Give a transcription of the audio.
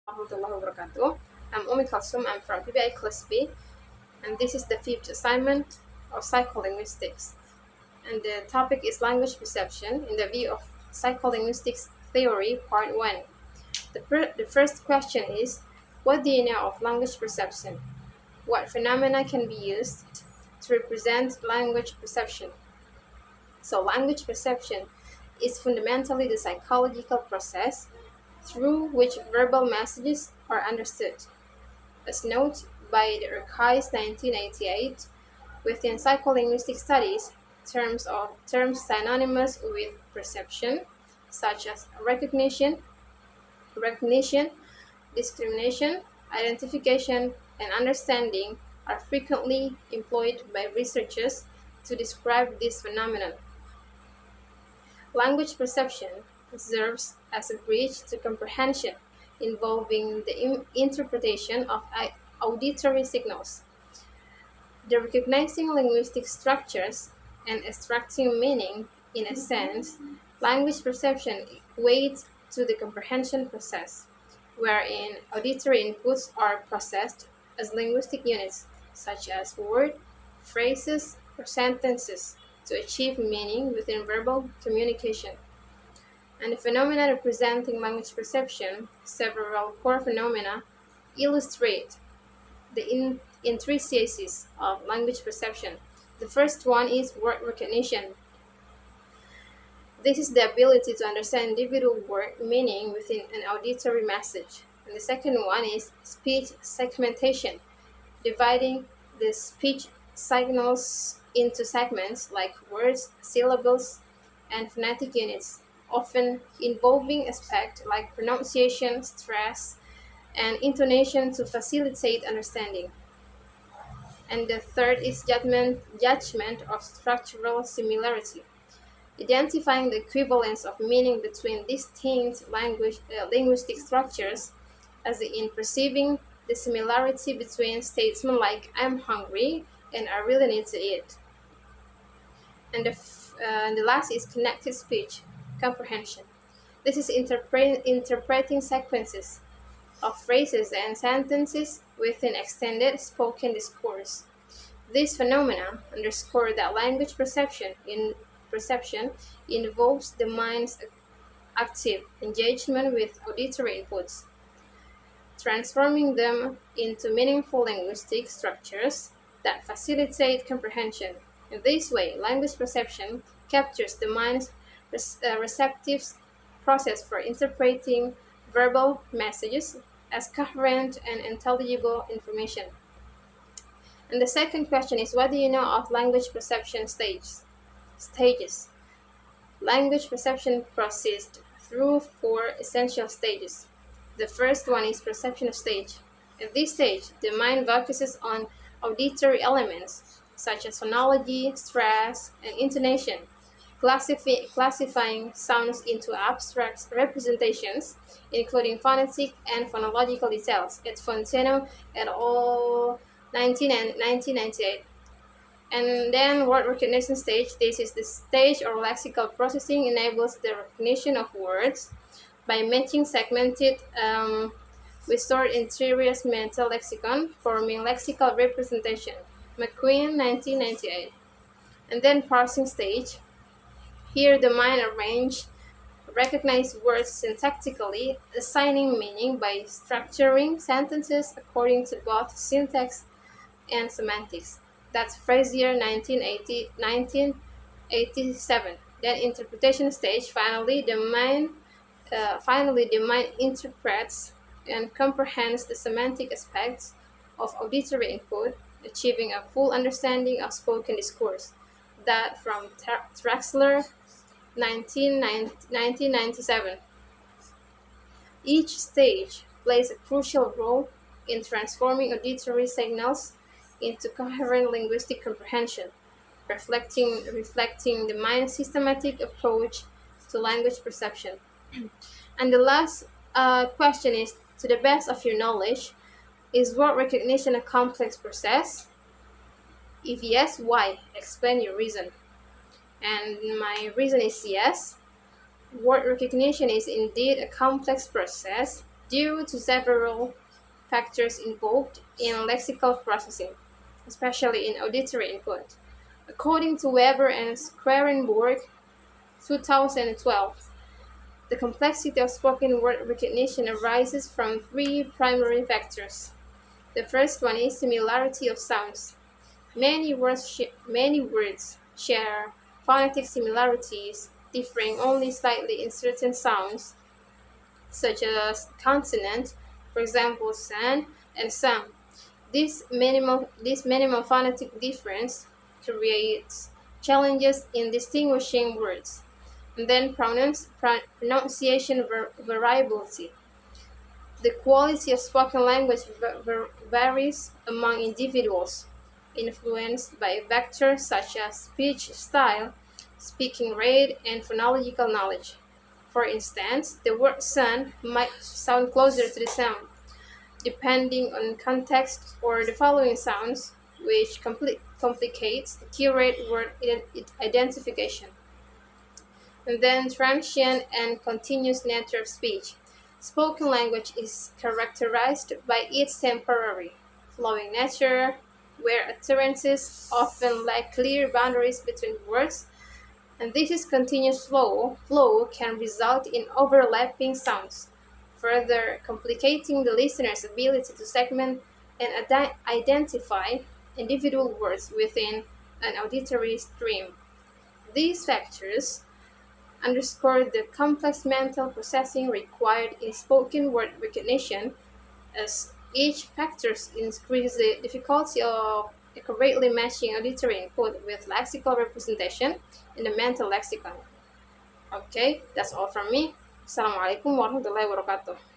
Warahmatullahi wabarakatuh. I'm Umi Kalsum. I'm from PBI Class B, and this is the fifth assignment of psycholinguistics. And the topic is language perception in the view of psycholinguistics theory, part 1. The first question is, what do you know of language perception? What phenomena can be used to represent language perception? So, language perception is fundamentally the psychological process through which verbal messages are understood. As noted by the Urquhart 1988, within psycholinguistic studies, terms synonymous with perception, such as recognition, discrimination, identification, and understanding, are frequently employed by researchers to describe this phenomenon. Language perception serves as a bridge to comprehension, involving the interpretation of auditory signals, the recognizing linguistic structures, and extracting meaning. In a sense, language perception equates to the comprehension process, wherein auditory inputs are processed as linguistic units, such as words, phrases, or sentences, to achieve meaning within verbal communication. And the phenomena representing language perception, several core phenomena, illustrate the intricacies of language perception. The first one is word recognition. This is the ability to understand individual word meaning within an auditory message. And the second one is speech segmentation, dividing the speech signals into segments like words, syllables, and phonetic units, often involving aspects like pronunciation, stress, and intonation to facilitate understanding. And the third is judgment of structural similarity, identifying the equivalence of meaning between distinct linguistic structures, as in perceiving the similarity between statements like "I'm hungry" and "I really need to eat." And the last is connected speech comprehension. This is interpreting sequences of phrases and sentences within extended spoken discourse. These phenomena underscore that language perception involves the mind's active engagement with auditory inputs, transforming them into meaningful linguistic structures that facilitate comprehension. In this way, language perception captures the mind's receptive process for interpreting verbal messages as coherent and intelligible information. And the second question is, what do you know of language perception stages? Language perception proceeds through 4 essential stages. The first one is perception stage. At this stage, the mind focuses on auditory elements such as phonology, stress, and intonation, classifying sounds into abstract representations, including phonetic and phonological details, at Fonteno et al. 1998. And then word recognition stage. This is the stage or lexical processing enables the recognition of words by matching segmented with stored in serious mental lexicon, forming lexical representation. McQueen, 1998. And then parsing stage. Here the mind recognize words syntactically, assigning meaning by structuring sentences according to both syntax and semantics. That's Frazier, 1987. Then interpretation stage. Finally, the mind interprets and comprehends the semantic aspects of auditory input, achieving a full understanding of spoken discourse. That from Traxler, 1997. Each stage plays a crucial role in transforming auditory signals into coherent linguistic comprehension, reflecting the mind's systematic approach to language perception. And the last question is, to the best of your knowledge, is word recognition a complex process? If yes, why? Explain your reason. And my reason is yes. Word recognition is indeed a complex process due to several factors involved in lexical processing, especially in auditory input. According to Weber and Squarenborg, 2012, the complexity of spoken word recognition arises from three primary factors. The first one is similarity of sounds. Many words share phonetic similarities, differing only slightly in certain sounds, such as consonant, for example, san and sam. This minimal phonetic difference creates challenges in distinguishing words. And then pronunciation variability. The quality of spoken language varies among individuals, influenced by factors such as speech style, speaking rate, and phonological knowledge. For instance, the word sun might sound closer to the sound, depending on context, or the following sounds, which complicates accurate word identification. And then transient and continuous nature of speech. Spoken language is characterized by its temporary, flowing nature, where utterances often lack clear boundaries between words, and this continuous flow can result in overlapping sounds, further complicating the listener's ability to segment and identify individual words within an auditory stream. These factors underscore the complex mental processing required in spoken word recognition, as each factor increases the difficulty of accurately matching auditory input with lexical representation in the mental lexicon. Okay, that's all from me. Assalamualaikum warahmatullahi wabarakatuh.